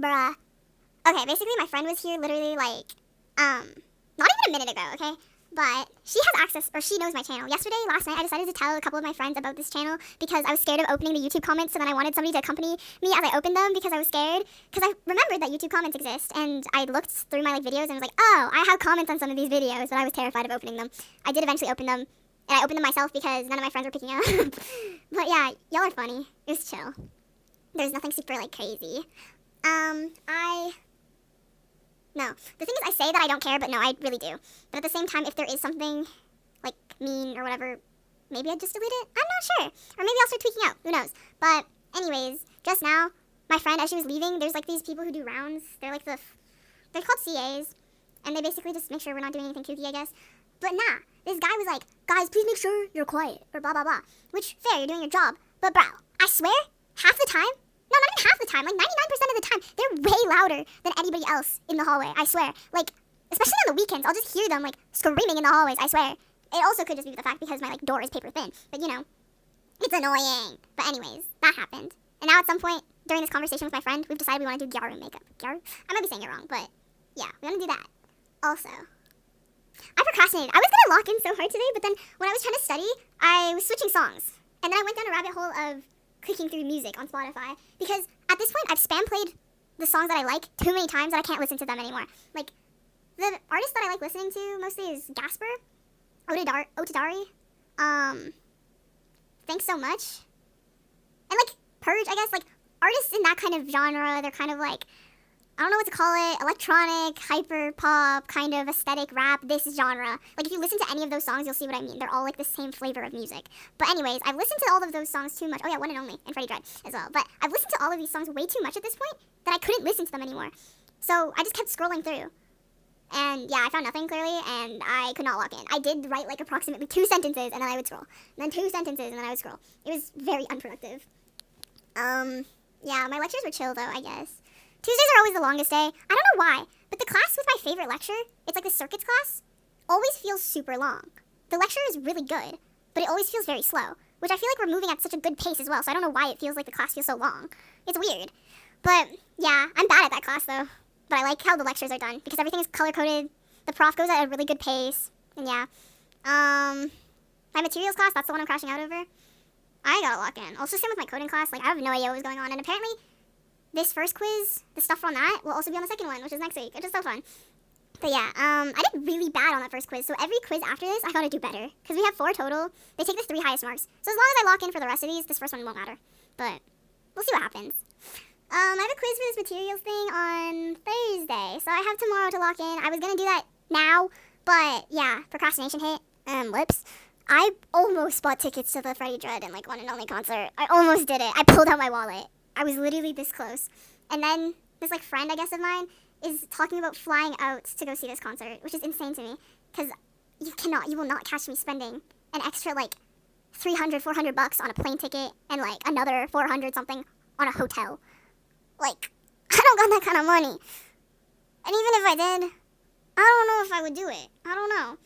Bruh. Okay, basically my friend was here literally like, not even a minute ago, okay? But she has access, or she knows my channel. Last night, I decided to tell a couple of my friends about this channel because I was scared of opening the YouTube comments, so then I wanted somebody to accompany me as I opened them because I was scared. Because I remembered that YouTube comments exist, and I looked through my videos and was like, oh, I have comments on some of these videos, but I was terrified of opening them. I did eventually open them, and I opened them myself because none of my friends were picking up. But yeah, y'all are funny. It was chill. There's nothing super, like, crazy. No. The thing is, I say that I don't care, but no, I really do. But at the same time, if there is something, like, mean or whatever, maybe I'd just delete it? I'm not sure. Or maybe I'll start tweaking out. Who knows? But anyways, just now, my friend, as she was leaving, there's, like, these people who do rounds. They're, like, they're called CAs. And they basically just make sure we're not doing anything kooky, I guess. But nah, this guy was like, guys, please make sure you're quiet, or blah, blah, blah. Which, fair, you're doing your job. But bro, I swear, half the time, no, not even half the time, like 99% of the time, they're way louder than anybody else in the hallway, I swear. Like, especially on the weekends, I'll just hear them, like, screaming in the hallways, I swear. It also could just be the fact because my, like, door is paper thin. But, you know, it's annoying. But anyways, that happened. And now at some point, during this conversation with my friend, we've decided we want to do Gyaru makeup. Gyaru? I might be saying it wrong, but yeah, we want to do that. Also, I procrastinated. I was going to lock in so hard today, but then when I was trying to study, I was switching songs. And then I went down a rabbit hole of clicking through music on Spotify. Because at this point, I've spam played the songs that I like too many times that I can't listen to them anymore. Like, the artist that I like listening to mostly is Gasper, Otadari, Thanks So Much, and, like, Purge, I guess. Like, artists in that kind of genre, they're kind of like, I don't know what to call it, electronic, hyper pop, kind of aesthetic rap, this genre. Like, if you listen to any of those songs, you'll see what I mean. They're all, like, the same flavor of music. But anyways, I've listened to all of those songs too much. Oh yeah, One and Only, and Freddie Dread as well. But I've listened to all of these songs way too much at this point that I couldn't listen to them anymore. So I just kept scrolling through. And yeah, I found nothing clearly, and I could not lock in. I did write, like, approximately 2 sentences, and then I would scroll. And then 2 sentences, and then I would scroll. It was very unproductive. Yeah, my lectures were chill, though, I guess. Tuesdays are always the longest day. I don't know why, but the class with my favorite lecture, it's like the circuits class, always feels super long. The lecture is really good, but it always feels very slow, which I feel like we're moving at such a good pace as well, so I don't know why it feels like the class feels so long. It's weird. But yeah, I'm bad at that class, though. But I like how the lectures are done, because everything is color-coded, the prof goes at a really good pace, and yeah. My materials class, that's the one I'm crashing out over. I gotta lock in. Also, same with my coding class, like, I have no idea what was going on, and apparently, this first quiz, the stuff on that, will also be on the second one, which is next week, which is so fun. But yeah, I did really bad on that first quiz, so every quiz after this, I gotta do better. Because we have 4 total. They take the 3 highest marks. So as long as I lock in for the rest of these, this first one won't matter. But we'll see what happens. I have a quiz for this materials thing on Thursday, so I have tomorrow to lock in. I was gonna do that now, but yeah, procrastination hit. Whoops. I almost bought tickets to the Freddie Dread and, like, One and Only concert. I almost did it. I pulled out my wallet. I was literally this close. And then this, like, friend, I guess, of mine is talking about flying out to go see this concert, which is insane to me. Because you will not catch me spending an extra, like, $300, $400 on a plane ticket and, like, another 400 something on a hotel. Like, I don't got that kind of money. And even if I did, I don't know if I would do it. I don't know.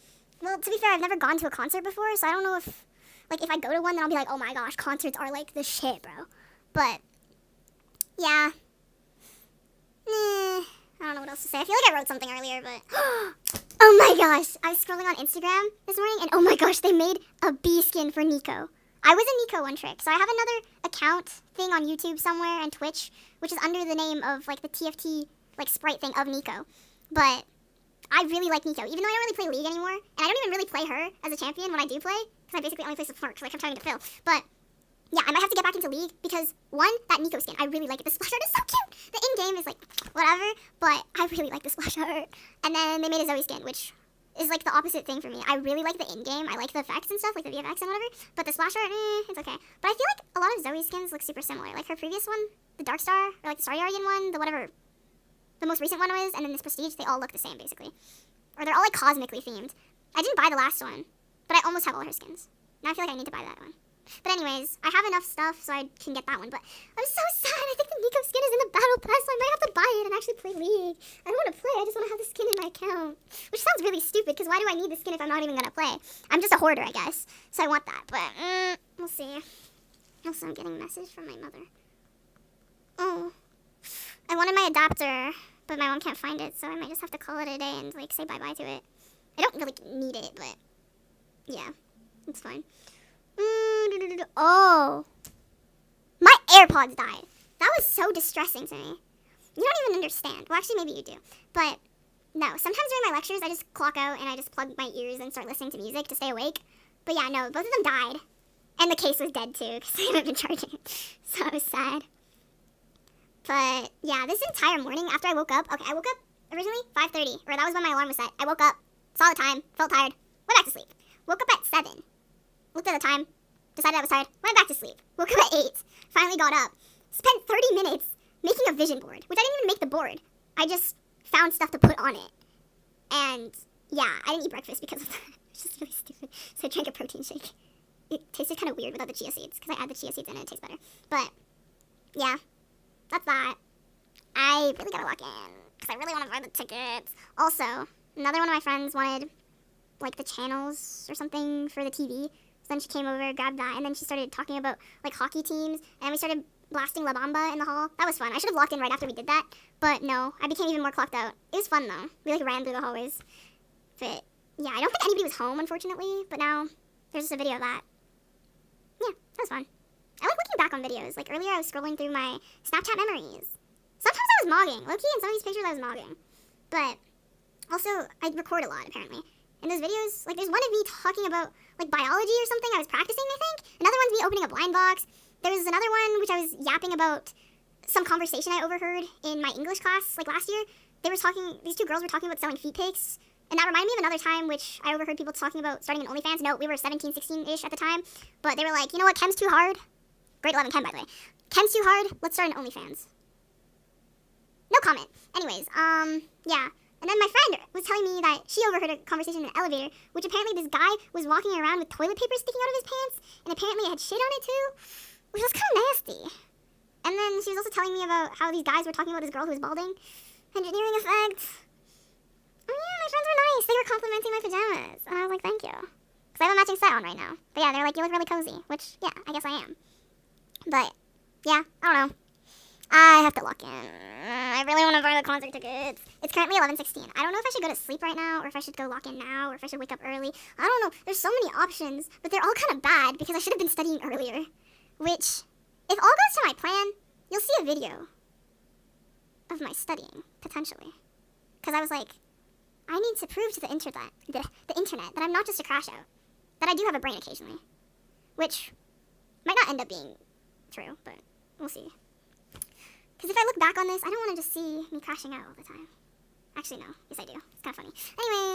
Well, to be fair, I've never gone to a concert before, so I don't know if, like, if I go to one, then I'll be like, oh my gosh, concerts are, like, the shit, bro. But yeah. I don't know what else to say. I feel like I wrote something earlier, but oh my gosh. I was scrolling on Instagram this morning, and oh my gosh, they made a bee skin for Nico. I was a Nico one trick, so I have another account thing on YouTube somewhere and Twitch, which is under the name of, like, the TFT, like, sprite thing of Nico. But I really like Nico, even though I don't really play League anymore, and I don't even really play her as a champion when I do play, because I basically only play support, because, like, I'm trying to fill. But yeah, I might have to get back into League because, one, that Nico skin, I really like it. The splash art is so cute. The in-game is, like, whatever, but I really like the splash art. And then they made a Zoe skin, which is, like, the opposite thing for me. I really like the in-game. I like the effects and stuff, like the VFX and whatever, but the splash art, it's okay. But I feel like a lot of Zoe's skins look super similar. Like her previous one, the Dark Star, or, like, the Star Guardian one, the whatever, the most recent one was, and then this Prestige, they all look the same, basically. Or they're all, like, cosmically themed. I didn't buy the last one, but I almost have all her skins. Now I feel like I need to buy that one. But anyways, I have enough stuff so I can get that one. But I'm so sad. I think the Nico skin is in the Battle Pass, so I might have to buy it and actually play League. I don't want to play. I just want to have the skin in my account. Which sounds really stupid, because why do I need the skin if I'm not even going to play? I'm just a hoarder, I guess. So I want that. But we'll see. Also, I'm getting a message from my mother. Oh. I wanted my adapter, but my mom can't find it, so I might just have to call it a day and, like, say bye-bye to it. I don't really need it, but yeah, it's fine. Oh, my AirPods died. That was so distressing to me. You don't even understand. Well, actually, maybe you do. But no, sometimes during my lectures, I just clock out and I just plug my ears and start listening to music to stay awake. But yeah, no, both of them died. And the case was dead too, because I haven't been charging it. So I was sad. But yeah, this entire morning after I woke up, okay, I woke up originally 5:30, or that was when my alarm was set. I woke up, saw the time, felt tired, went back to sleep. Woke up at 7, looked at the time, decided I was tired, went back to sleep. Woke up at 8, finally got up, spent 30 minutes making a vision board, which I didn't even make the board. I just found stuff to put on it. And yeah, I didn't eat breakfast because of that. It's just really stupid. So I drank a protein shake. It tasted kind of weird without the chia seeds, because I add the chia seeds in and it tastes better. But yeah, that's that. I really gotta lock in, because I really want to buy the tickets. Also, another one of my friends wanted, like, the channels or something for the TV. So then she came over, grabbed that, and then she started talking about, like, hockey teams, and we started blasting La Bamba in the hall. That was fun. I should have locked in right after we did that, but no, I became even more clocked out. It was fun, though. We, like, ran through the hallways. But yeah, I don't think anybody was home, unfortunately, but now there's just a video of that. Yeah, that was fun. I like looking back on videos. Like, earlier I was scrolling through my Snapchat memories. Sometimes I was mogging. Low-key, in some of these pictures I was mogging. But also, I record a lot, apparently. In those videos, like, there's one of me talking about, like, biology or something I was practicing, I think. Another one's me opening a blind box. There was another one which I was yapping about some conversation I overheard in my English class, like, last year. These two girls were talking about selling feet pics. And that reminded me of another time which I overheard people talking about starting an OnlyFans. No, we were 17, 16-ish at the time. But they were like, you know what, chem's too hard. Grade 11 chem, by the way. Chem's too hard, let's start an OnlyFans. No comment. Anyways, yeah. And then my friend was telling me that she overheard a conversation in the elevator, which apparently this guy was walking around with toilet paper sticking out of his pants, and apparently it had shit on it too, which was kind of nasty. And then she was also telling me about how these guys were talking about this girl who was balding. Engineering effects. Oh yeah, my friends were nice. They were complimenting my pajamas. And I was like, thank you. Because I have a matching set on right now. But yeah, they're like, you look really cozy. Which, yeah, I guess I am. But, yeah, I don't know. I have to lock in. I really want to buy the concert tickets. It's currently 11:16. I don't know if I should go to sleep right now, or if I should go lock in now, or if I should wake up early. I don't know. There's so many options, but they're all kind of bad because I should have been studying earlier. Which, if all goes to my plan, you'll see a video of my studying, potentially. Because I was like, I need to prove to the internet that I'm not just a crash out. That I do have a brain occasionally. Which might not end up being true, but we'll see. Because if I look back on this, I don't want to just see me crashing out all the time. Actually, no. Yes, I do. It's kind of funny. Anyways.